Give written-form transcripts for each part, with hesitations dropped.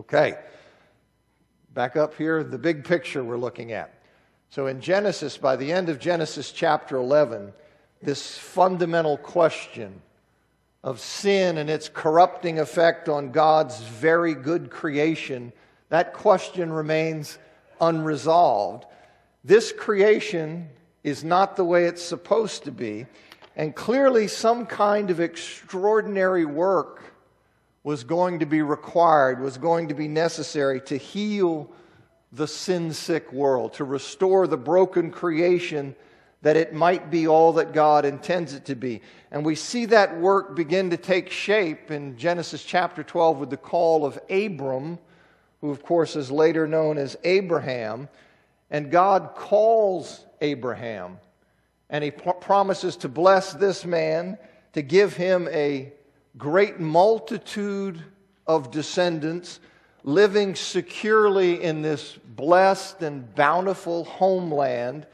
Okay, back up here, the big picture we're looking at. So in Genesis, by the end of Genesis chapter 11, this fundamental question of sin and its corrupting effect on God's very good creation, that question remains unresolved. This creation is not the way it's supposed to be, and clearly some kind of extraordinary work was going to be required, was going to be necessary to heal the sin-sick world, to restore the broken creation that it might be all that God intends it to be. And we see that work begin to take shape in Genesis chapter 12 with the call of Abram, who of course is later known as Abraham. And God calls Abraham, and he promises to bless this man, to give him a great multitude of descendants living securely in this blessed and bountiful homeland,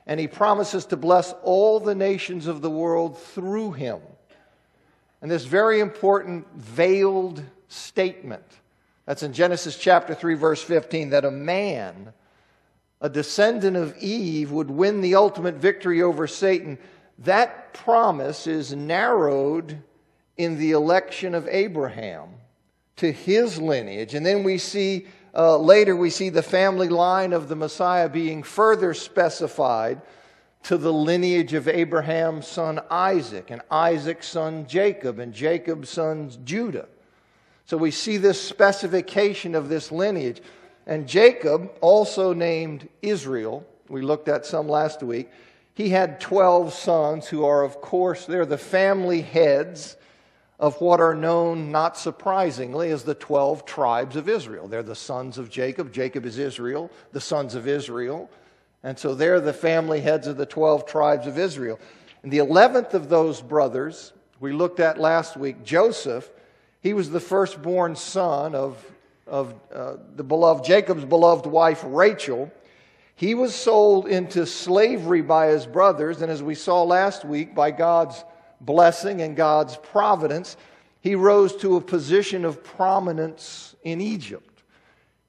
and he promises to bless all the nations of the world through him. And this very important veiled statement, that's in Genesis chapter 3 verse 15, that a man, a descendant of Eve, would win the ultimate victory over Satan. That promise is narrowed in the election of Abraham to his lineage. And then we see, later we see the family line of the Messiah being further specified to the lineage of Abraham's son Isaac, and Isaac's son Jacob, and Jacob's son Judah. So we see this specification of this lineage. And Jacob, also named Israel, we looked at some last week, he had 12 sons who are, of course, they're the family heads of what are known, not surprisingly, as the 12 tribes of Israel. They're the sons of Jacob. Jacob is Israel, the sons of Israel. And so they're the family heads of the 12 tribes of Israel. And the 11th of those brothers, we looked at last week, Joseph, he was the firstborn son of Jacob's beloved wife Rachel. He was sold into slavery by his brothers, and as we saw last week, by God's blessing and God's providence, he rose to a position of prominence in Egypt.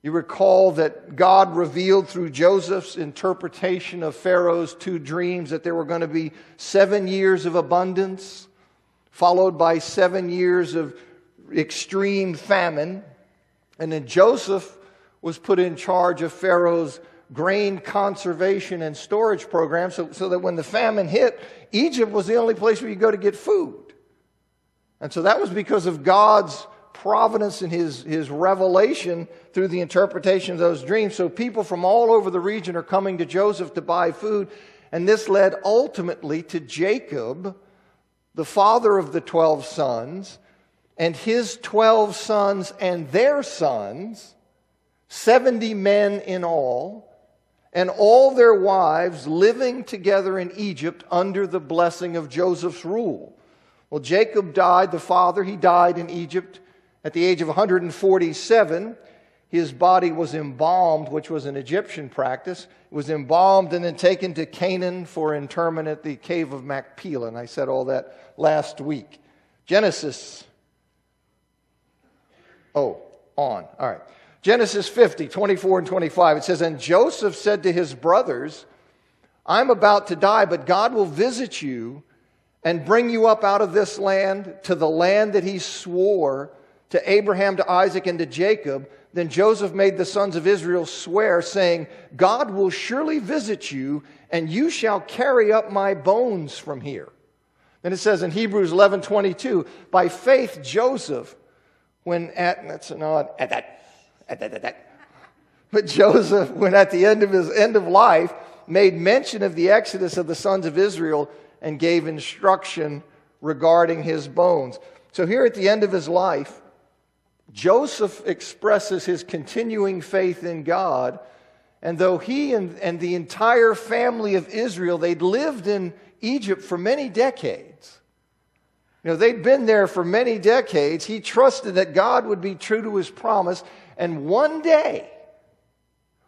You recall that God revealed through Joseph's interpretation of Pharaoh's 2 dreams that there were going to be 7 years of abundance, followed by 7 years of extreme famine. And then Joseph was put in charge of Pharaoh's grain conservation and storage program so that when the famine hit, Egypt was the only place where you go to get food. And so that was because of God's providence and his revelation through the interpretation of those dreams. So people from all over the region are coming to Joseph to buy food. And this led ultimately to Jacob, the father of the 12 sons, and his 12 sons and their sons, 70 men in all, and all their wives living together in Egypt under the blessing of Joseph's rule. Well, Jacob died, the father, he died in Egypt at the age of 147. His body was embalmed, which was an Egyptian practice. It was embalmed and then taken to Canaan for interment at the cave of Machpelah. And I said all that last week. Genesis. All right. Genesis 50, 24 and 25, it says, "And Joseph said to his brothers, I'm about to die, but God will visit you and bring you up out of this land to the land that he swore to Abraham, to Isaac, and to Jacob. Then Joseph made the sons of Israel swear, saying, God will surely visit you, and you shall carry up my bones from here." Then it says in Hebrews 11:22, "By faith Joseph, But Joseph, when at the end of his end of life, made mention of the exodus of the sons of Israel and gave instruction regarding his bones." So here at the end of his life, Joseph expresses his continuing faith in God. And though he and the entire family of Israel, they'd lived in Egypt for many decades. They'd been there for many decades. He trusted that God would be true to his promise. And one day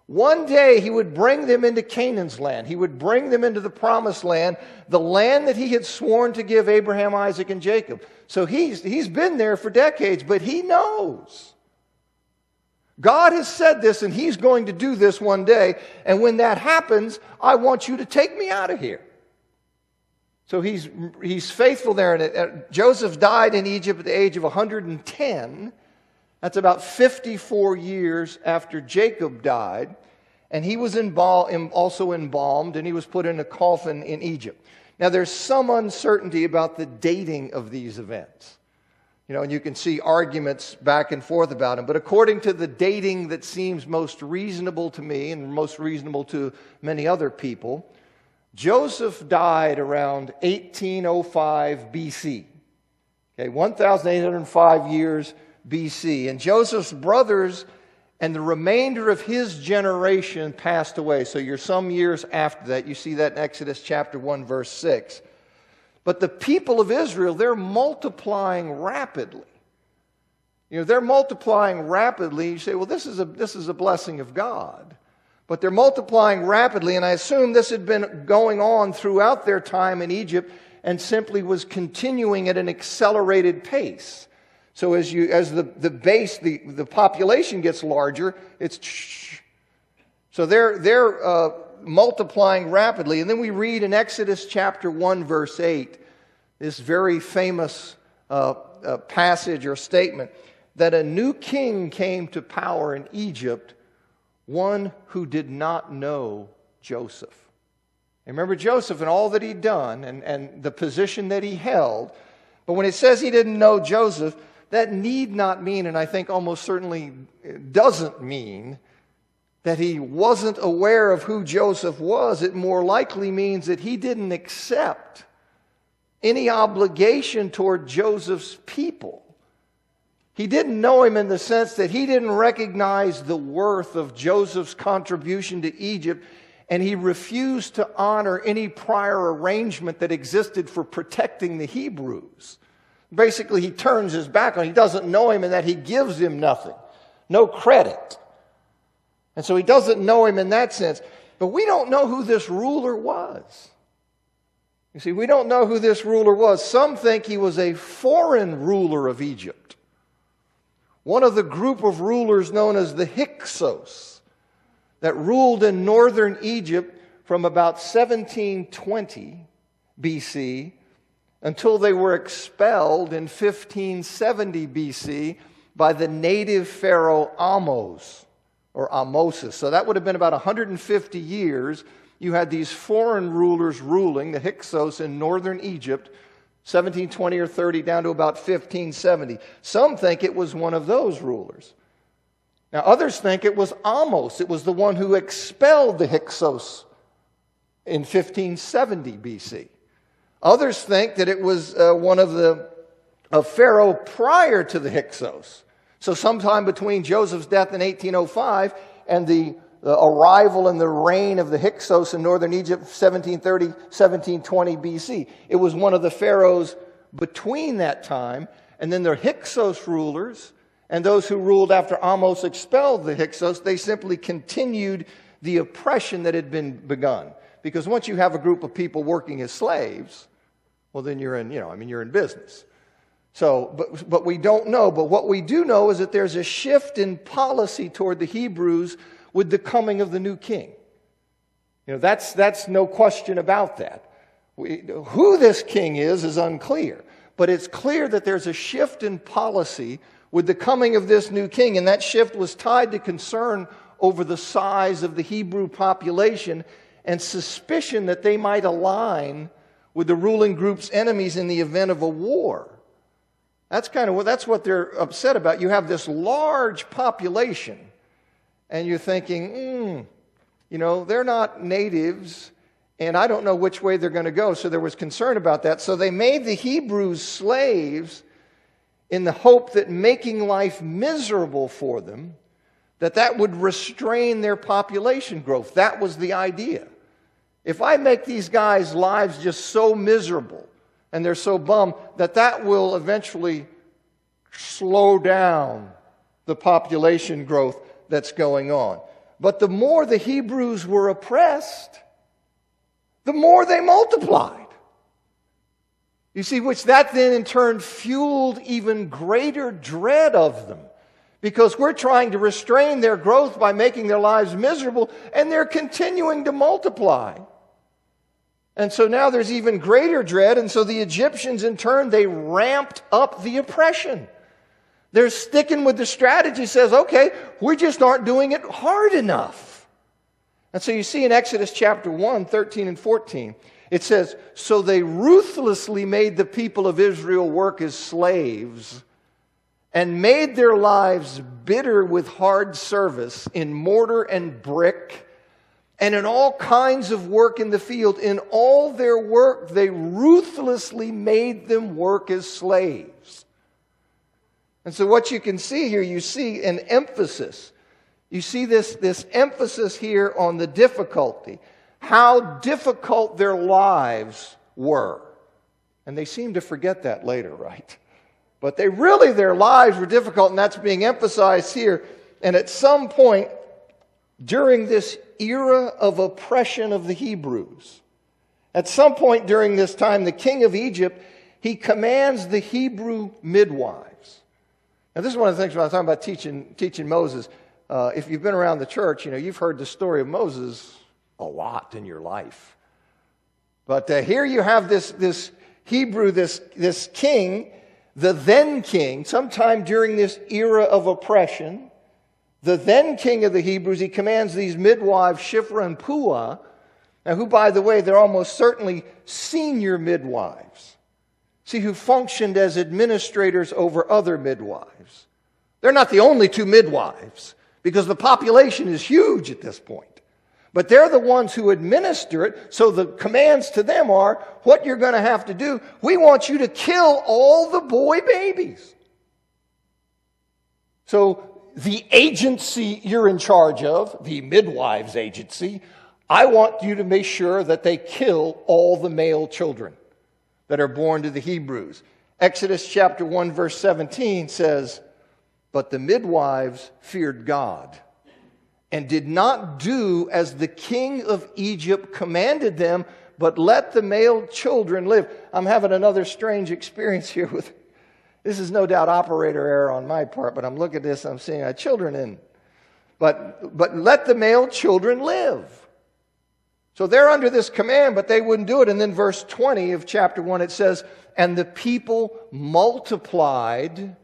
he would bring them into Canaan's land. He would bring them into the promised land, the land that he had sworn to give Abraham, Isaac, and Jacob. So he's been there for decades, but he knows God has said this, and He's going to do this one day. And when that happens, I want you to take me out of here. So he's faithful there. And Joseph died in Egypt at the age of 110. That's about 54 years after Jacob died. And he was also embalmed, and he was put in a coffin in Egypt. Now, there's some uncertainty about the dating of these events. And you can see arguments back and forth about them. But according to the dating that seems most reasonable to me and most reasonable to many other people, Joseph died around 1805 BC. 1,805 years BC. And Joseph's brothers and the remainder of his generation passed away. So you're some years after that. You see that in Exodus chapter 1, verse 6. But the people of Israel, they're multiplying rapidly. They're multiplying rapidly. You say, well, this is a blessing of God. But they're multiplying rapidly, and I assume this had been going on throughout their time in Egypt and simply was continuing at an accelerated pace. So as the population gets larger, so they're multiplying rapidly. And then we read in Exodus chapter 1, verse 8, this very famous passage or statement, that a new king came to power in Egypt, one who did not know Joseph. And remember Joseph and all that he'd done and the position that he held. But when it says he didn't know Joseph, that need not mean, and I think almost certainly doesn't mean, that he wasn't aware of who Joseph was. It more likely means that he didn't accept any obligation toward Joseph's people. He didn't know him in the sense that he didn't recognize the worth of Joseph's contribution to Egypt, and he refused to honor any prior arrangement that existed for protecting the Hebrews. Basically, he turns his back on him. He doesn't know him in that he gives him nothing, no credit. And so he doesn't know him in that sense. But we don't know who this ruler was. You see, we don't know who this ruler was. Some think he was a foreign ruler of Egypt. One of the group of rulers known as the Hyksos that ruled in northern Egypt from about 1720 BC until they were expelled in 1570 BC by the native pharaoh Ahmose, or Ahmosis. So that would have been about 150 years. You had these foreign rulers ruling, the Hyksos in northern Egypt, 1720 or 30 down to about 1570. Some think it was one of those rulers. Now others think it was Ahmose. It was the one who expelled the Hyksos in 1570 BC. Others think that it was one of Pharaoh prior to the Hyksos. So sometime between Joseph's death in 1805 and the arrival and the reign of the Hyksos in northern Egypt, 1730, 1720 BC. It was one of the pharaohs between that time, and then the Hyksos rulers and those who ruled after Ahmose expelled the Hyksos, they simply continued the oppression that had been begun. Because once you have a group of people working as slaves, well, then you're in business. So, but we don't know. But what we do know is that there's a shift in policy toward the Hebrews with the coming of the new king. That's no question about that. Who this king is unclear. But it's clear that there's a shift in policy with the coming of this new king. And that shift was tied to concern over the size of the Hebrew population and suspicion that they might align with the ruling group's enemies in the event of a war. That's what they're upset about. You have this large population, and you're thinking, they're not natives, and I don't know which way they're going to go. So there was concern about that. So they made the Hebrews slaves in the hope that making life miserable for them, that would restrain their population growth. That was the idea. If I make these guys' lives just so miserable and they're so bummed, that will eventually slow down the population growth that's going on. But the more the Hebrews were oppressed, the more they multiplied. You see, which that then in turn fueled even greater dread of them. because we're trying to restrain their growth by making their lives miserable, and they're continuing to multiply. And so now there's even greater dread, and so the Egyptians in turn, they ramped up the oppression. They're sticking with the strategy, says, okay, we just aren't doing it hard enough. And so you see in Exodus chapter 1, 13 and 14, it says, so they ruthlessly made the people of Israel work as slaves and made their lives bitter with hard service in mortar and brick and in all kinds of work in the field. In all their work, they ruthlessly made them work as slaves. And so what you can see here, you see an emphasis. You see this emphasis here on the difficulty, how difficult their lives were. And they seem to forget that later, right? But their lives were difficult, and that's being emphasized here. And at some point during this era of oppression of the Hebrews, at some point during this time, the king of Egypt, he commands the Hebrew midwives. Now, this is one of the things when I was talking about teaching Moses. If you've been around the church, you've heard the story of Moses a lot in your life. But here you have this Hebrew, this king, the then king, sometime during this era of oppression, the then king of the Hebrews, he commands these midwives, Shiphrah and Puah, now who, by the way, they're almost certainly senior midwives, who functioned as administrators over other midwives. They're not the only two midwives, because the population is huge at this point. But they're the ones who administer it, so the commands to them are, what you're going to have to do, we want you to kill all the boy babies. So the agency you're in charge of, the midwives agency, I want you to make sure that they kill all the male children that are born to the Hebrews. Exodus chapter 1 verse 17 says, but the midwives feared God and did not do as the king of Egypt commanded them, but let the male children live. I'm having another strange experience here with, this is no doubt operator error on my part, but I'm looking at this, I'm seeing children in. But let the male children live. So they're under this command, but they wouldn't do it. And then verse 20 of chapter 1, it says, and the people multiplied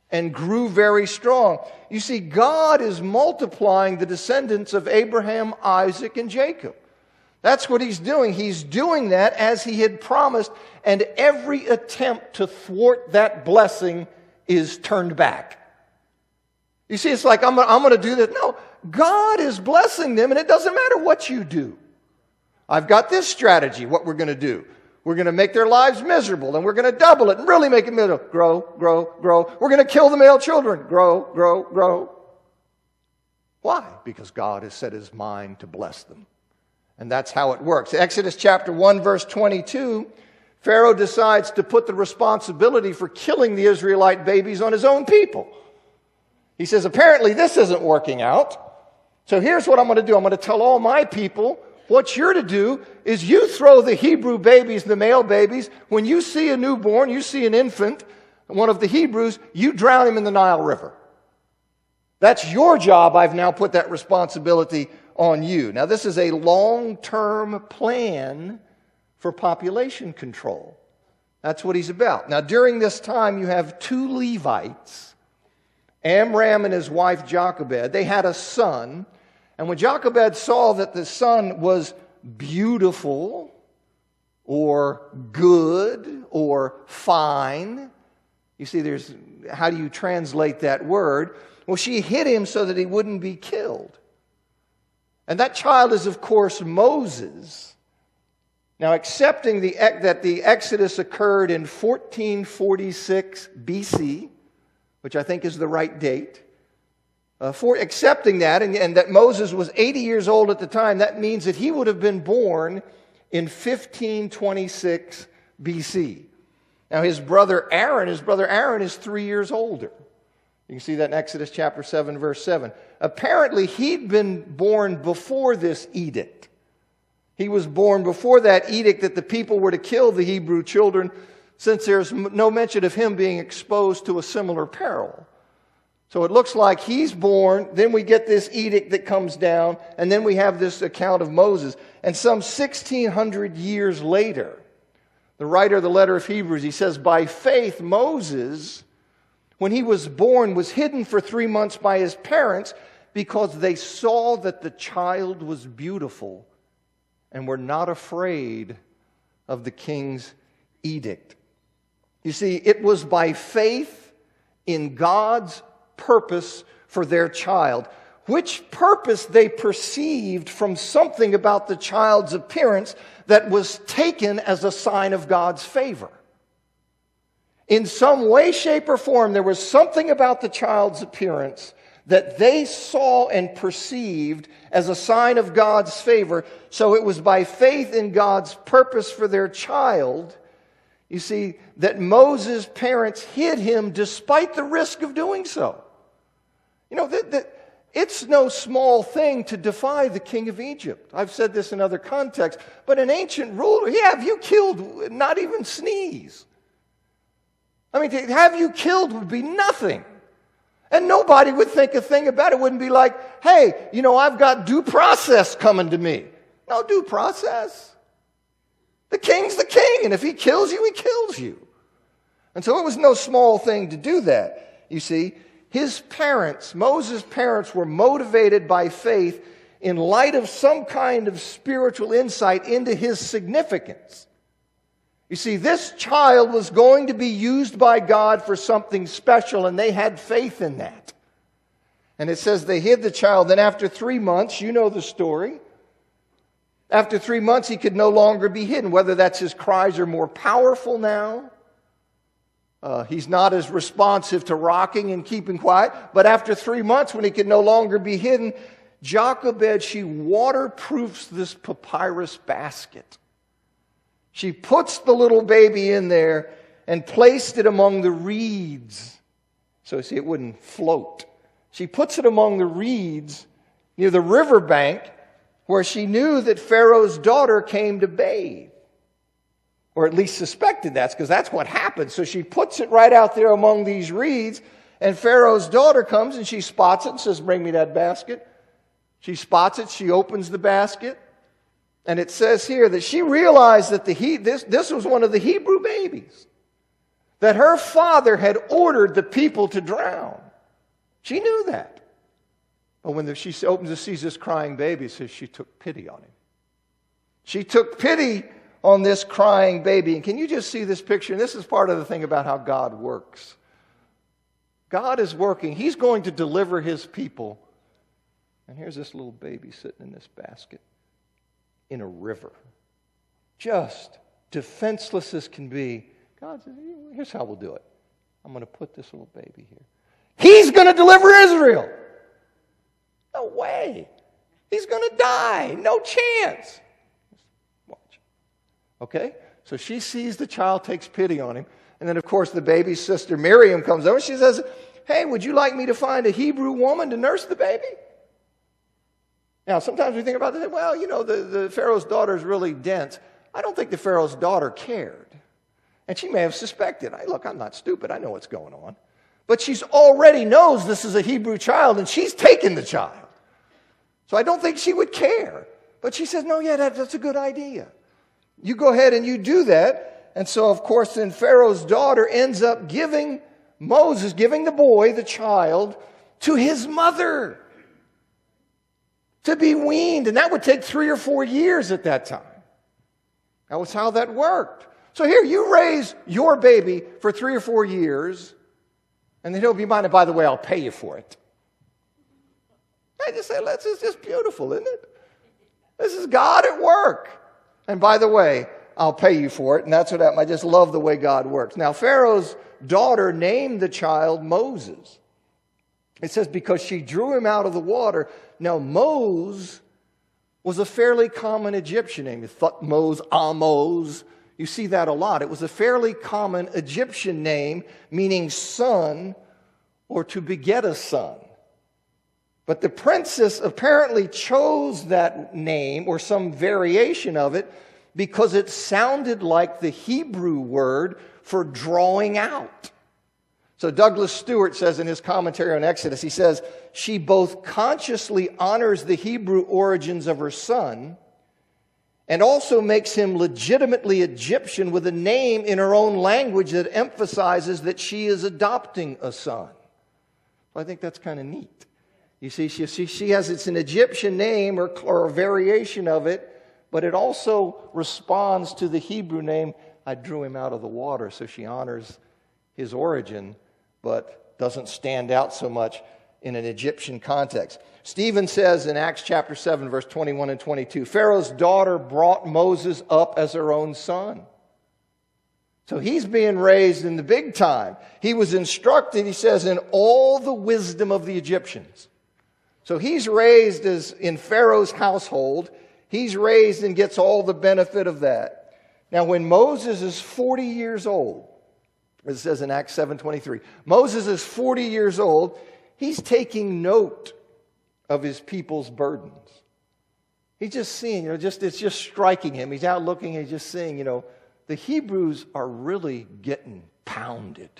and grew very strong. You see, God is multiplying the descendants of Abraham, Isaac, and Jacob. That's what he's doing. He's doing that as he had promised, and every attempt to thwart that blessing is turned back. You see, it's like, I'm going to do this. No, God is blessing them, and it doesn't matter what you do. I've got this strategy, what we're going to do. We're going to make their lives miserable, and we're going to double it and really make it miserable. Grow, grow, grow. We're going to kill the male children. Grow, grow, grow. Why? Because God has set his mind to bless them. And that's how it works. Exodus chapter 1, verse 22, Pharaoh decides to put the responsibility for killing the Israelite babies on his own people. He says, apparently this isn't working out. So here's what I'm going to do. I'm going to tell all my people, what you're to do is you throw the Hebrew babies, the male babies, when you see a newborn, you see an infant, one of the Hebrews, you drown him in the Nile River. That's your job. I've now put that responsibility on you. Now, this is a long-term plan for population control. That's what he's about. Now, during this time, you have two Levites, Amram and his wife Jochebed. They had a son. And when Jochebed saw that the son was beautiful or good or fine, you see, how do you translate that word? Well, she hid him so that he wouldn't be killed. And that child is, of course, Moses. Now, accepting that the Exodus occurred in 1446 BC, which I think is the right date, for accepting that, and that Moses was 80 years old at the time, that means that he would have been born in 1526 BC. Now, his brother Aaron is 3 years older. You can see that in Exodus chapter 7, verse 7. Apparently, he'd been born before this edict. He was born before that edict that the people were to kill the Hebrew children, since there's no mention of him being exposed to a similar peril. So it looks like he's born, then we get this edict that comes down, and then we have this account of Moses. And some 1,600 years later, the writer of the letter of Hebrews, he says, by faith Moses, when he was born, was hidden for 3 months by his parents because they saw that the child was beautiful and were not afraid of the king's edict. You see, it was by faith in God's purpose for their child, which purpose they perceived from something about the child's appearance that was taken as a sign of God's favor. In some way, shape, or form, there was something about the child's appearance that they saw and perceived as a sign of God's favor. So it was by faith in God's purpose for their child, you see, that Moses' parents hid him despite the risk of doing so. You know, it's no small thing to defy the king of Egypt. I've said this in other contexts, but an ancient ruler, have you killed, not even sneeze. I mean, to have you killed would be nothing. And nobody would think a thing about it. It wouldn't be like, hey, you know, I've got due process coming to me. No due process. The king's the king, and if he kills you, he kills you. And so it was no small thing to do that, you see. His parents, Moses' parents, were motivated by faith in light of some kind of spiritual insight into his significance. You see, this child was going to be used by God for something special, and they had faith in that. And it says they hid the child. Then after 3 months, you know the story. After 3 months, he could no longer be hidden. Whether that's his cries are more powerful now. He's not as responsive to rocking and keeping quiet. But after 3 months, when he could no longer be hidden, Jochebed, she waterproofs this papyrus basket. She puts the little baby in there and placed it among the reeds. So see, it wouldn't float. She puts it among the reeds near the riverbank where she knew that Pharaoh's daughter came to bathe. Or at least suspected that, because that's what happened. So she puts it right out there among these reeds, and Pharaoh's daughter comes and she spots it and says, bring me that basket. She spots it, she opens the basket, and it says here that she realized that this was one of the Hebrew babies that her father had ordered the people to drown. She knew that. But when she opens and sees this crying baby, it says she took pity on him. She took pity on this crying baby. And can you just see this picture? And this is part of the thing about how God works. God is working. He's going to deliver his people. And here's this little baby sitting in this basket in a river. Just defenseless as can be. God says, here's how we'll do it. I'm going to put this little baby here. He's going to deliver Israel. No way. He's going to die. No chance. Watch. Okay? So she sees the child, takes pity on him. And then, of course, the baby's sister Miriam comes over. She says, hey, would you like me to find a Hebrew woman to nurse the baby? Now, sometimes we think about this. Well, you know, the Pharaoh's daughter is really dense. I don't think the Pharaoh's daughter cared. And she may have suspected. Look, I'm not stupid. I know what's going on. But she's already knows this is a Hebrew child, and she's taken the child. So I don't think she would care. But she says, no, yeah, that's a good idea. You go ahead and you do that. And so, of course, then Pharaoh's daughter ends up giving the boy, the child, to his mother to be weaned. And that would take 3 or 4 years at that time. That was how that worked. So here, you raise your baby for 3 or 4 years, and then he'll be mine, and by the way, I'll pay you for it. I just say, this is just beautiful, isn't it? This is God at work. And by the way, I'll pay you for it, and that's what happened. I just love the way God works. Now, Pharaoh's daughter named the child Moses. It says because she drew him out of the water. Now, Mose was a fairly common Egyptian name. Thutmose, Amos. You see that a lot. It was a fairly common Egyptian name, meaning son or to beget a son. But the princess apparently chose that name or some variation of it because it sounded like the Hebrew word for drawing out. So Douglas Stewart says in his commentary on Exodus, he says, she both consciously honors the Hebrew origins of her son and also makes him legitimately Egyptian with a name in her own language that emphasizes that she is adopting a son. Well, I think that's kind of neat. You see, she has, it's an Egyptian name or a variation of it, but it also responds to the Hebrew name, I drew him out of the water. So she honors his origin, but doesn't stand out so much in an Egyptian context. Stephen says in Acts chapter 7, verse 21 and 22, Pharaoh's daughter brought Moses up as her own son. So he's being raised in the big time. He was instructed, he says, in all the wisdom of the Egyptians. So he's raised as in Pharaoh's household. He's raised and gets all the benefit of that. Now, when Moses is 40 years old, as it says in Acts 7:23, Moses is 40 years old. He's taking note of his people's burdens. He's just seeing, it's just striking him. He's out looking and he's just seeing, the Hebrews are really getting pounded.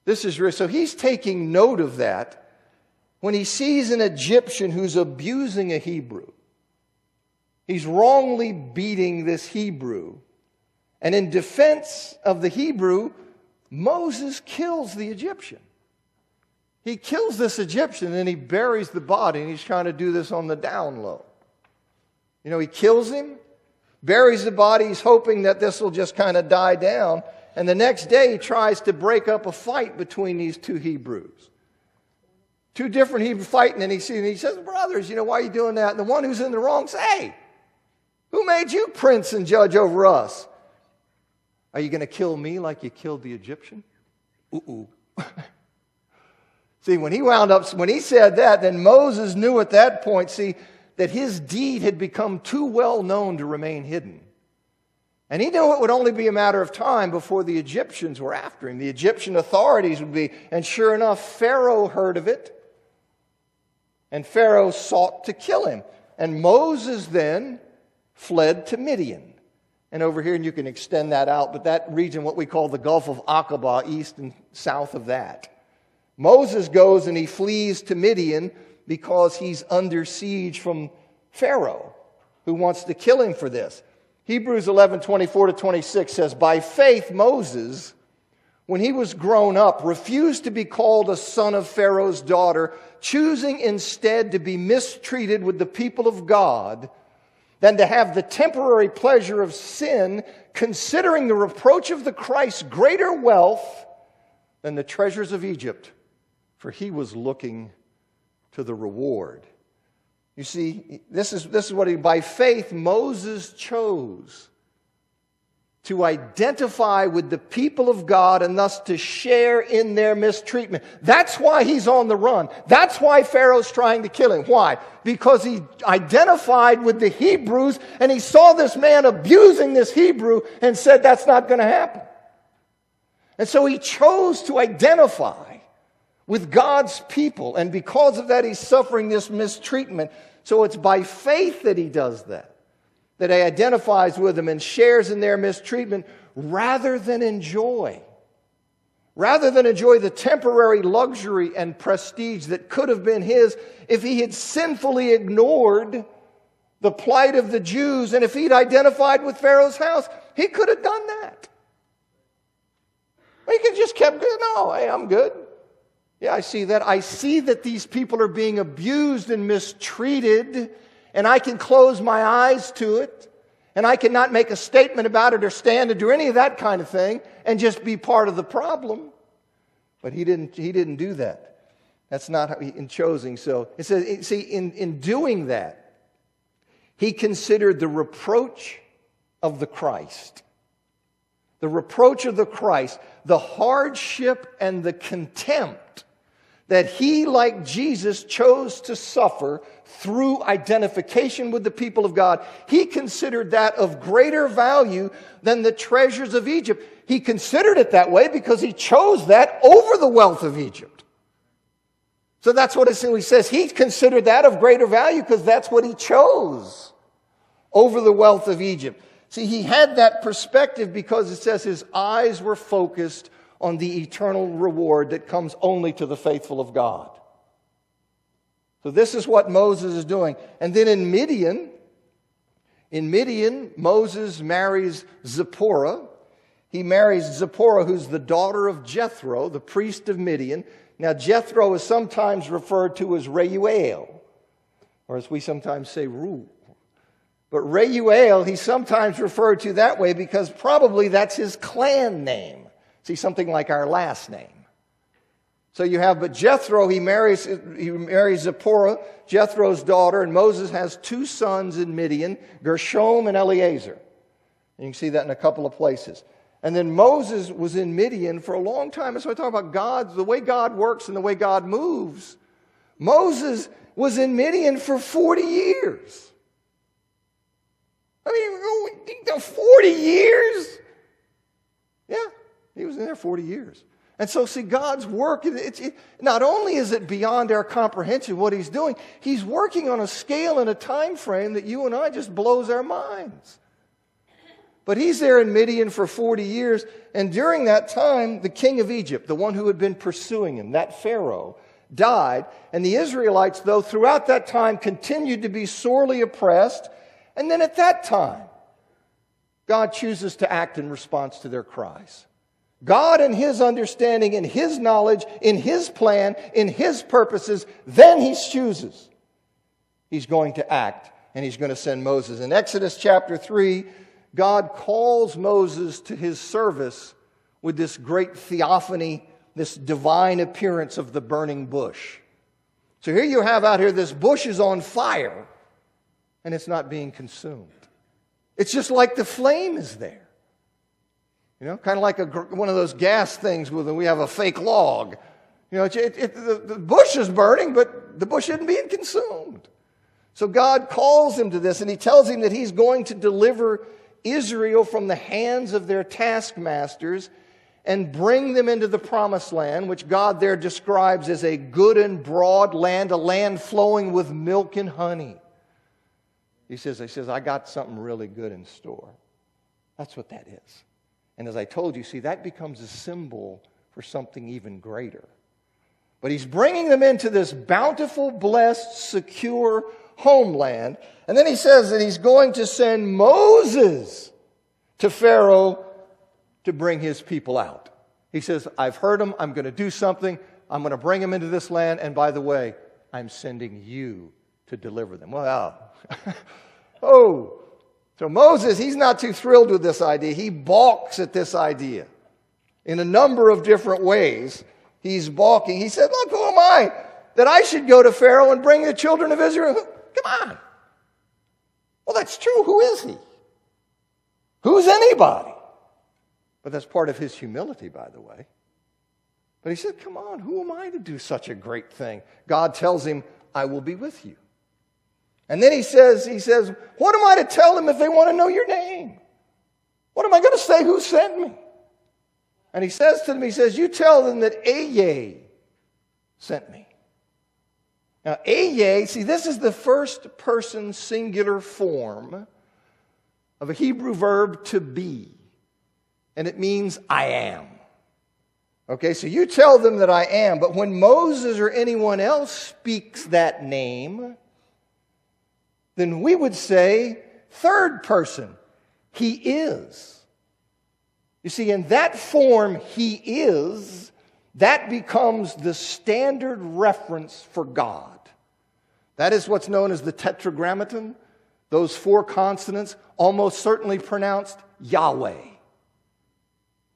This is real. So he's taking note of that when he sees an Egyptian who's abusing a Hebrew. He's wrongly beating this Hebrew. And in defense of the Hebrew, Moses kills the Egyptian. He kills this Egyptian and he buries the body, and he's trying to do this on the down low. He kills him, buries the body, he's hoping that this will just kind of die down. And the next day he tries to break up a fight between these two Hebrews. Two different Hebrews fighting, and he says, brothers, why are you doing that? And the one who's in the wrong says, hey, who made you prince and judge over us? Are you going to kill me like you killed the Egyptian? See, when he said that, then Moses knew at that point, that his deed had become too well known to remain hidden. And he knew it would only be a matter of time before the Egyptians were after him. The Egyptian authorities would be, and sure enough, Pharaoh heard of it. And Pharaoh sought to kill him. And Moses then fled to Midian. And over here, and you can extend that out, but that region, what we call the Gulf of Aqaba, east and south of that. Moses goes and he flees to Midian because he's under siege from Pharaoh, who wants to kill him for this. Hebrews 11:24-26 says, by faith Moses, when he was grown up, refused to be called a son of Pharaoh's daughter, choosing instead to be mistreated with the people of God than to have the temporary pleasure of sin, considering the reproach of the Christ greater wealth than the treasures of Egypt, for he was looking to the reward. You see, this is what by faith Moses chose to identify with the people of God and thus to share in their mistreatment. That's why he's on the run. That's why Pharaoh's trying to kill him. Why? Because he identified with the Hebrews and he saw this man abusing this Hebrew and said that's not going to happen. And so he chose to identify with God's people, and because of that he's suffering this mistreatment. So it's by faith that he does that he identifies with them and shares in their mistreatment rather than enjoy the temporary luxury and prestige that could have been his if he had sinfully ignored the plight of the Jews, and if he'd identified with Pharaoh's house. He could have done that. He could have just kept going, no, hey, I'm good. Yeah, I see that. I see that these people are being abused and mistreated, and I can close my eyes to it, and I cannot make a statement about it or stand and do any of that kind of thing and just be part of the problem. But he didn't do that. That's not how in choosing. So it says, see, in doing that, he considered the reproach of the Christ. The reproach of the Christ, the hardship and the contempt that he, like Jesus, chose to suffer through identification with the people of God. He considered that of greater value than the treasures of Egypt. He considered it that way because he chose that over the wealth of Egypt. So that's what he says. He considered that of greater value because that's what he chose over the wealth of Egypt. See, he had that perspective because it says his eyes were focused on the eternal reward that comes only to the faithful of God. So this is what Moses is doing. And then in Midian, Moses marries Zipporah. He marries Zipporah, who's the daughter of Jethro, the priest of Midian. Now, Jethro is sometimes referred to as Reuel, or as we sometimes say, Reuel. But Reuel, he's sometimes referred to that way because probably that's his clan name. See, something like our last name. So you have, but Jethro, he marries Zipporah, Jethro's daughter, and Moses has two sons in Midian, Gershom and Eleazar. And you can see that in a couple of places. And then Moses was in Midian for a long time. And so I talk about God, the way God works and the way God moves. Moses was in Midian for 40 years. I mean, 40 years? Yeah, he was in there 40 years. And so, see, God's work, not only is it beyond our comprehension what he's doing, he's working on a scale and a time frame that you and I just blows our minds. But he's there in Midian for 40 years, and during that time, the king of Egypt, the one who had been pursuing him, that Pharaoh, died. And the Israelites, though, throughout that time continued to be sorely oppressed. And then at that time, God chooses to act in response to their cries. God, in his understanding, in his knowledge, in his plan, in his purposes, then he chooses. He's going to act, and he's going to send Moses. In Exodus chapter 3, God calls Moses to his service with this great theophany, this divine appearance of the burning bush. So here you have out here, this bush is on fire, and it's not being consumed. It's just like the flame is there. You know, kind of like one of those gas things where we have a fake log. You know, the bush is burning, but the bush isn't being consumed. So God calls him to this, and he tells him that he's going to deliver Israel from the hands of their taskmasters and bring them into the promised land, which God there describes as a good and broad land, a land flowing with milk and honey. He says, I got something really good in store. That's what that is. And as I told you, see, that becomes a symbol for something even greater. But he's bringing them into this bountiful, blessed, secure homeland. And then he says that he's going to send Moses to Pharaoh to bring his people out. He says, I've heard them. I'm going to do something. I'm going to bring them into this land. And by the way, I'm sending you to deliver them. Well, so Moses, he's not too thrilled with this idea. He balks at this idea. In a number of different ways, he's balking. He said, look, who am I that I should go to Pharaoh and bring the children of Israel? Come on. Well, that's true. Who is he? Who's anybody? But that's part of his humility, by the way. But he said, come on, who am I to do such a great thing? God tells him, I will be with you. And then he says, what am I to tell them if they want to know your name? What am I going to say? Who sent me? And he says to them, you tell them that Ehyeh sent me. Now, Ehyeh, see, this is the first person singular form of a Hebrew verb to be. And it means I am. Okay, so you tell them that I am. But when Moses or anyone else speaks that name, then we would say, third person, he is. You see, in that form, he is, that becomes the standard reference for God. That is what's known as the Tetragrammaton, those four consonants, almost certainly pronounced Yahweh.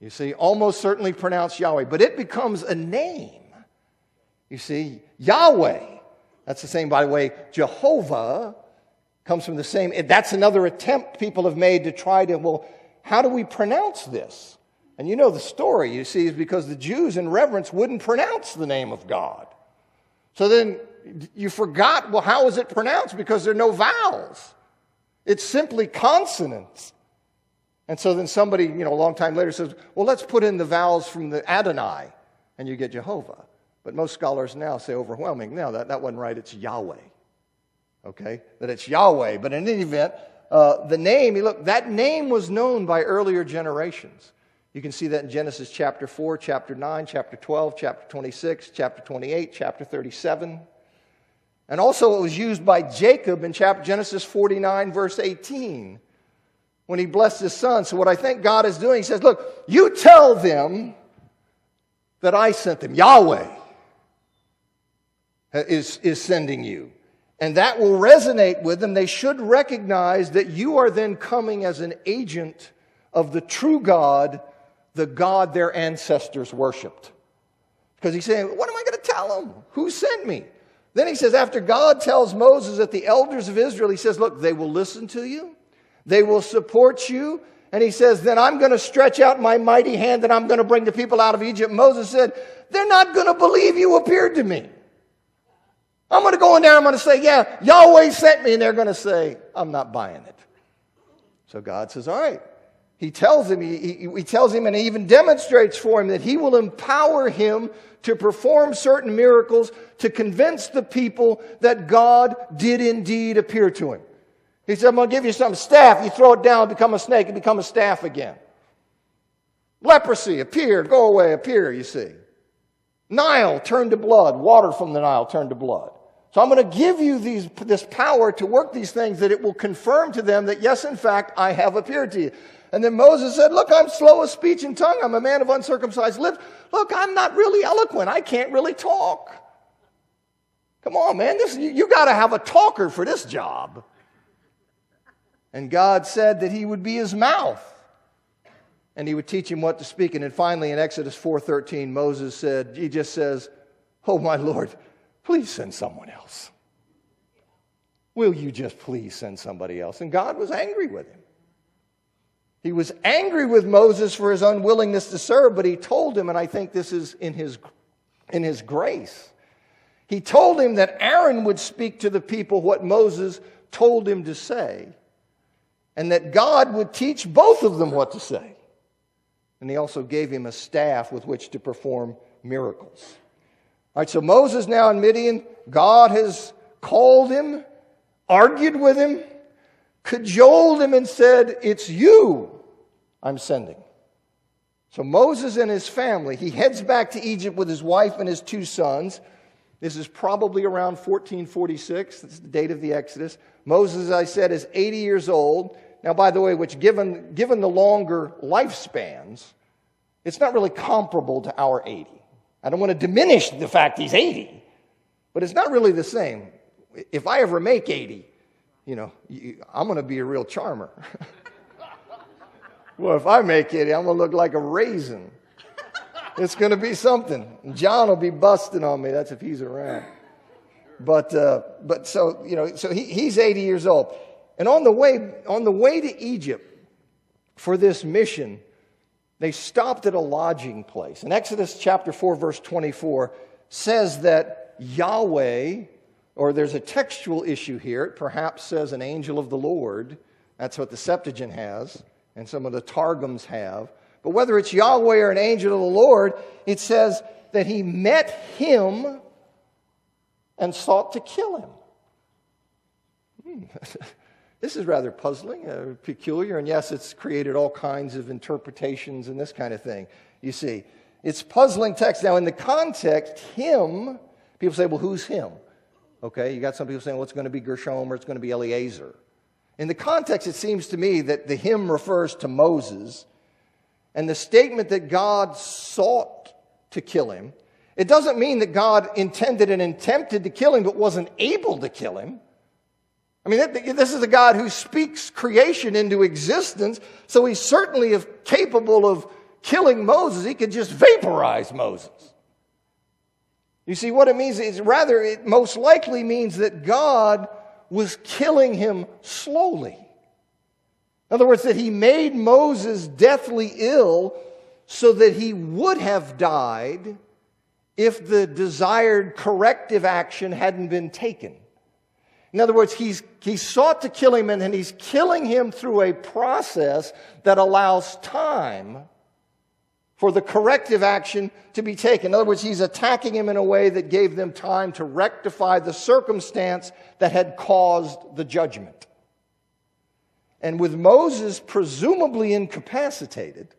You see, almost certainly pronounced Yahweh, but it becomes a name. You see, Yahweh, that's the same, by the way, Jehovah comes from the same, that's another attempt people have made to try to, well, how do we pronounce this? And you know the story, you see, is because the Jews in reverence wouldn't pronounce the name of God. So then you forgot, well, how is it pronounced? Because there are no vowels. It's simply consonants. And so then somebody, a long time later says, well, let's put in the vowels from the Adonai, and you get Jehovah. But most scholars now say overwhelming, no, that wasn't right, it's Yahweh. Okay, that it's Yahweh. But in any event, the name, look, that name was known by earlier generations. You can see that in Genesis chapter 4, chapter 9, chapter 12, chapter 26, chapter 28, chapter 37. And also it was used by Jacob in Genesis 49, verse 18, when he blessed his son. So what I think God is doing, he says, look, you tell them that I sent them. Yahweh is sending you. And that will resonate with them. They should recognize that you are then coming as an agent of the true God, the God their ancestors worshipped. Because he's saying, what am I going to tell them? Who sent me? Then he says, after God tells Moses that the elders of Israel, he says, look, they will listen to you. They will support you. And he says, then I'm going to stretch out my mighty hand and I'm going to bring the people out of Egypt. Moses said, they're not going to believe you appeared to me. I'm going to go in there, I'm going to say, yeah, Yahweh sent me. And they're going to say, I'm not buying it. So God says, all right. He tells him, he tells him and he even demonstrates for him that he will empower him to perform certain miracles to convince the people that God did indeed appear to him. He said, I'm going to give you some staff. You throw it down, become a snake, and become a staff again. Leprosy, appear, go away, appear, you see. Nile, turn to blood. Water from the Nile, turn to blood. So I'm going to give you this power to work these things that it will confirm to them that, yes, in fact, I have appeared to you. And then Moses said, look, I'm slow of speech and tongue. I'm a man of uncircumcised lips. Look, I'm not really eloquent. I can't really talk. Come on, man. You got to have a talker for this job. And God said that he would be his mouth. And he would teach him what to speak. And then finally in Exodus 4:13, Moses said, he just says, oh, my Lord, please send someone else. Will you just please send somebody else? And God was angry with him. He was angry with Moses for his unwillingness to serve, but he told him, and I think this is in his grace, he told him that Aaron would speak to the people what Moses told him to say, and that God would teach both of them what to say. And he also gave him a staff with which to perform miracles. All right, so Moses now in Midian, God has called him, argued with him, cajoled him and said, it's you I'm sending. So Moses and his family, he heads back to Egypt with his wife and his 2 sons. This is probably around 1446. That's the date of the Exodus. Moses, as I said, is 80 years old. Now, by the way, which given the longer lifespans, it's not really comparable to our 80. I don't want to diminish the fact he's 80, but it's not really the same. If I ever make 80, I'm going to be a real charmer. Well, if I make it, I'm going to look like a raisin. It's going to be something. And John will be busting on me. That's if he's around. But so he's 80 years old. And on the way to Egypt for this mission, they stopped at a lodging place. And Exodus chapter 4, verse 24 says that Yahweh, or there's a textual issue here. It perhaps says an angel of the Lord. That's what the Septuagint has. And some of the Targums have. But whether it's Yahweh or an angel of the Lord, it says that he met him and sought to kill him. This is rather puzzling, peculiar, and yes, it's created all kinds of interpretations and this kind of thing. You see, it's puzzling text. Now, in the context, him, people say, well, who's him? Okay, you got some people saying, well, it's going to be Gershom or it's going to be Eliezer. In the context, it seems to me that the him refers to Moses, and the statement that God sought to kill him, it doesn't mean that God intended and attempted to kill him but wasn't able to kill him. I mean, this is a God who speaks creation into existence, so he's certainly capable of killing Moses. He could just vaporize Moses. You see, what it means is it most likely means that God was killing him slowly. In other words, that he made Moses deathly ill so that he would have died if the desired corrective action hadn't been taken. In other words, he sought to kill him, and then he's killing him through a process that allows time for the corrective action to be taken. In other words, he's attacking him in a way that gave them time to rectify the circumstance that had caused the judgment. And with Moses presumably incapacitated,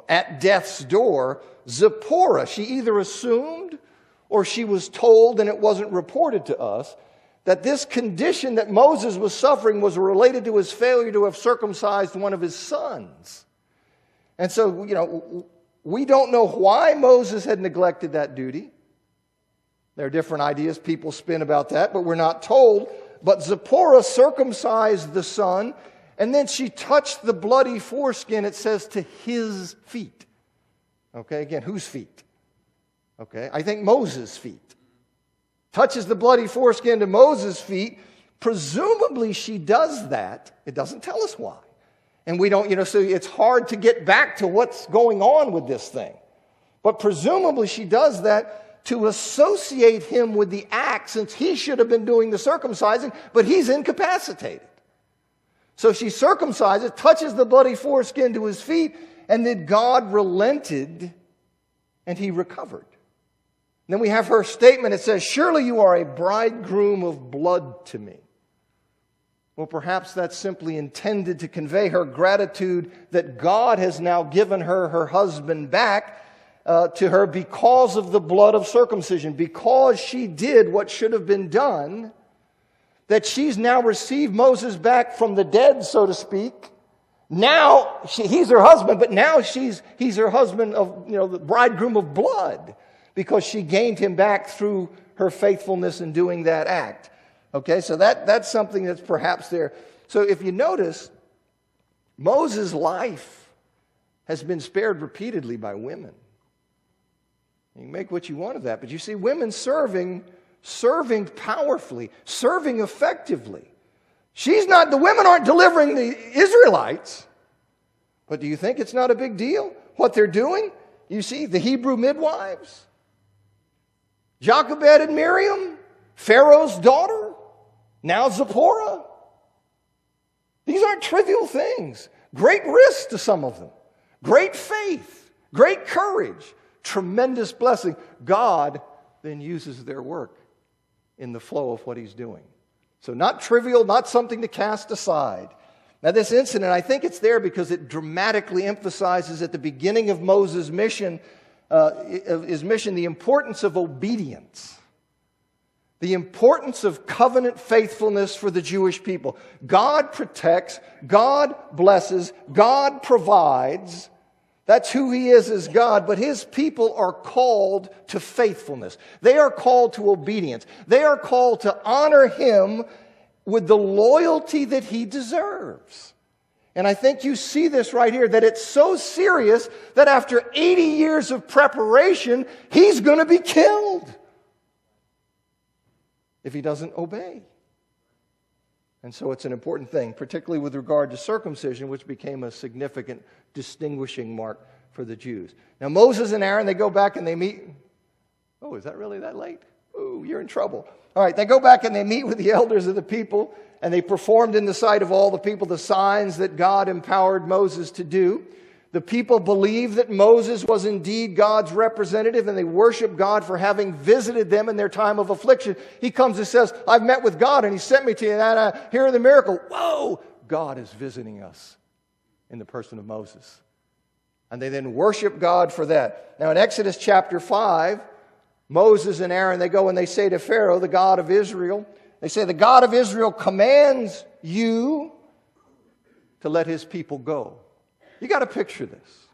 at death's door, Zipporah, she either assumed or she was told, and it wasn't reported to us, that this condition that Moses was suffering was related to his failure to have circumcised one of his sons. And so, we don't know why Moses had neglected that duty. There are different ideas people spin about that, but we're not told. But Zipporah circumcised the son, and then she touched the bloody foreskin, it says, to his feet. Okay, again, whose feet? Okay, I think Moses' feet. Touches the bloody foreskin to Moses' feet. Presumably she does that. It doesn't tell us why. And we don't, so it's hard to get back to what's going on with this thing. But presumably she does that to associate him with the act, since he should have been doing the circumcising, but he's incapacitated. So she circumcises, touches the bloody foreskin to his feet, and then God relented and he recovered. And then we have her statement. It says, "Surely you are a bridegroom of blood to me." Well, perhaps that's simply intended to convey her gratitude that God has now given her husband back to her because of the blood of circumcision, because she did what should have been done, that she's now received Moses back from the dead, so to speak. Now he's her husband, but now he's her husband of, the bridegroom of blood, because she gained him back through her faithfulness in doing that act. Okay, so that's something that's perhaps there. So if you notice, Moses' life has been spared repeatedly by women. You can make what you want of that, but you see women serving powerfully, serving effectively. The women aren't delivering the Israelites, but do you think it's not a big deal what they're doing? You see, the Hebrew midwives, Jochebed and Miriam, Pharaoh's daughter, now Zipporah. These aren't trivial things. Great risk to some of them. Great faith, great courage, tremendous blessing. God then uses their work in the flow of what he's doing. So not trivial, not something to cast aside. Now this incident, I think it's there because it dramatically emphasizes at the beginning of Moses' mission, the importance of obedience. The importance of covenant faithfulness for the Jewish people. God protects, God blesses, God provides. That's who he is as God, but his people are called to faithfulness. They are called to obedience. They are called to honor him with the loyalty that he deserves. And I think you see this right here, that it's so serious that after 80 years of preparation, he's going to be killed if he doesn't obey. And so it's an important thing, particularly with regard to circumcision, which became a significant distinguishing mark for the Jews. Now Moses and Aaron, they go back and they meet. Oh, is that really that late? Ooh, you're in trouble. All right, they go back and they meet with the elders of the people, and they performed in the sight of all the people the signs that God empowered Moses to do. The people believed that Moses was indeed God's representative, and they worshiped God for having visited them in their time of affliction. He comes and says, "I've met with God, and he sent me to you, and here the miracle." Whoa! God is visiting us in the person of Moses. And they then worship God for that. Now in Exodus chapter 5, Moses and Aaron, they go and they say to Pharaoh, the God of Israel, they say, "The God of Israel commands you to let his people go." You got to picture this.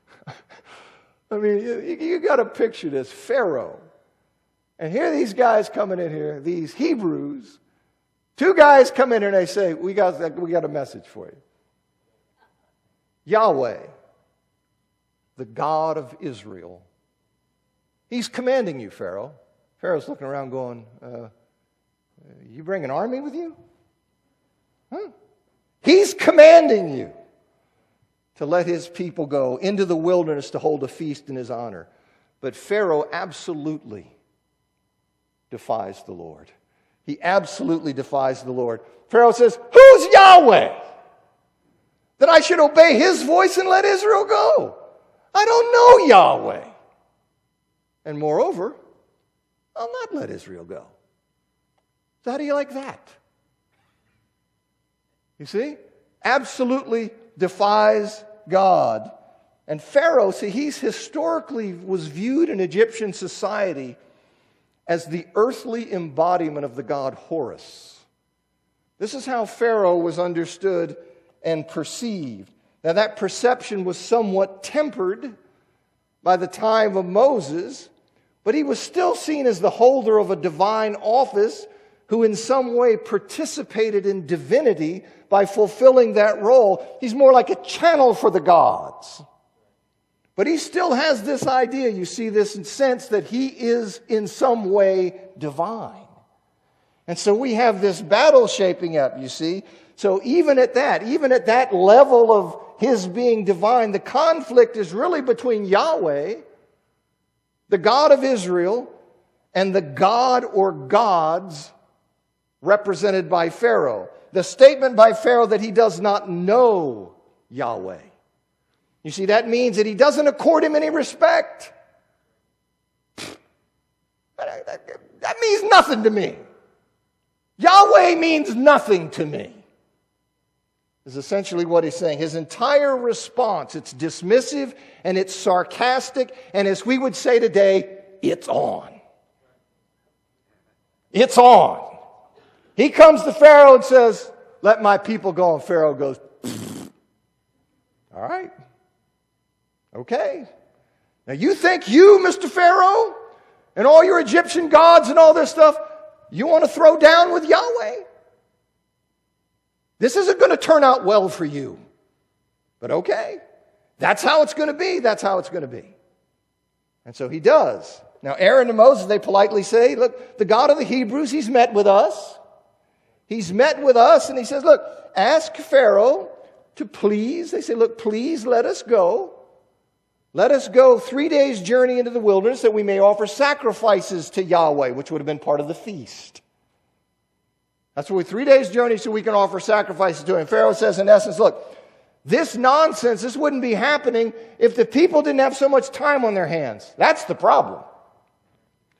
I mean, you got to picture this. Pharaoh. And here are these guys coming in here, these Hebrews. Two guys come in here and they say, we got a message for you. Yahweh, the God of Israel, he's commanding you, Pharaoh. Pharaoh's looking around going, you bring an army with you? Huh? He's commanding you to let his people go into the wilderness to hold a feast in his honor. But Pharaoh absolutely defies the Lord. He absolutely defies the Lord. Pharaoh says, "Who's Yahweh that I should obey his voice and let Israel go? I don't know Yahweh. And moreover, I'll not let Israel go." So how do you like that? You see? Absolutely defies God. And Pharaoh, see, he's historically was viewed in Egyptian society as the earthly embodiment of the god Horus. This is how Pharaoh was understood and perceived. Now, that perception was somewhat tempered by the time of Moses, but he was still seen as the holder of a divine office who in some way participated in divinity by fulfilling that role. He's more like a channel for the gods. But he still has this idea, you see this sense that he is in some way divine. And so we have this battle shaping up, you see. So even at that level of his being divine, the conflict is really between Yahweh, the God of Israel, and the God or gods represented by Pharaoh. The statement by Pharaoh that he does not know Yahweh. You see, that means that he doesn't accord him any respect. That means nothing to me. Yahweh means nothing to me, is essentially what he's saying. His entire response, it's dismissive and it's sarcastic, and as we would say today, it's on. It's on. He comes to Pharaoh and says, "Let my people go," and Pharaoh goes, "All right. Okay. Now you think you, Mr. Pharaoh, and all your Egyptian gods and all this stuff, you want to throw down with Yahweh? This isn't going to turn out well for you. But okay. That's how it's going to be. That's how it's going to be." And so he does. Now Aaron and Moses, they politely say, "Look, the God of the Hebrews, he's met with us. He's met with us," and he says, "Look, ask Pharaoh to please," they say, "look, please let us go. Let us go 3 days' journey into the wilderness that we may offer sacrifices to Yahweh," which would have been part of the feast. That's what 3 days' journey so we can offer sacrifices to him. Pharaoh says, in essence, look, this nonsense, this wouldn't be happening if the people didn't have so much time on their hands. That's the problem.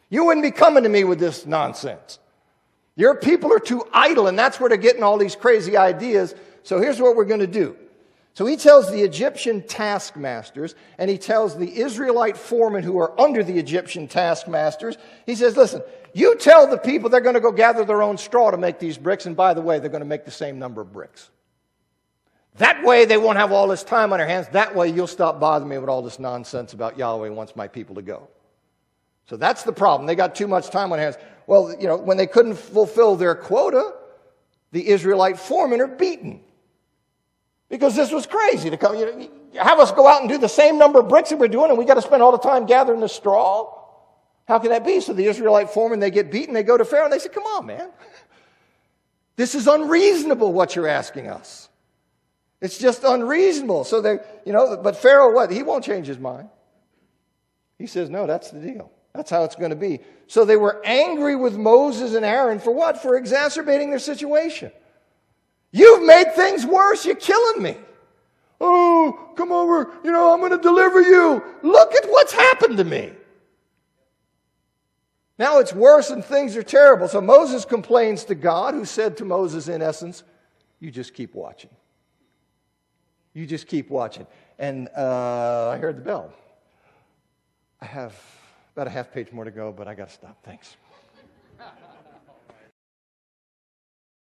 You wouldn't be coming to me with this nonsense. Your people are too idle, and that's where they're getting all these crazy ideas. So here's what we're going to do. So he tells the Egyptian taskmasters, and he tells the Israelite foremen who are under the Egyptian taskmasters, he says, "Listen, you tell the people they're going to go gather their own straw to make these bricks, and by the way, they're going to make the same number of bricks. That way they won't have all this time on their hands. That way you'll stop bothering me with all this nonsense about Yahweh wants my people to go." So that's the problem. They got too much time on their hands. Well, when they couldn't fulfill their quota, the Israelite foremen are beaten. Because this was crazy to come, have us go out and do the same number of bricks that we're doing, and we got to spend all the time gathering the straw. How can that be? So the Israelite foremen, they get beaten, they go to Pharaoh, and they say, "Come on, man. This is unreasonable what you're asking us. It's just unreasonable." So but Pharaoh, what? He won't change his mind. He says, "No, that's the deal. That's how it's going to be." So they were angry with Moses and Aaron for what? For exacerbating their situation. "You've made things worse. You're killing me. Oh, come over. I'm going to deliver you. Look at what's happened to me." Now it's worse and things are terrible. So Moses complains to God, who said to Moses, in essence, "You just keep watching. You just keep watching." And I heard the bell. I have about a half page more to go, but I got to stop. Thanks.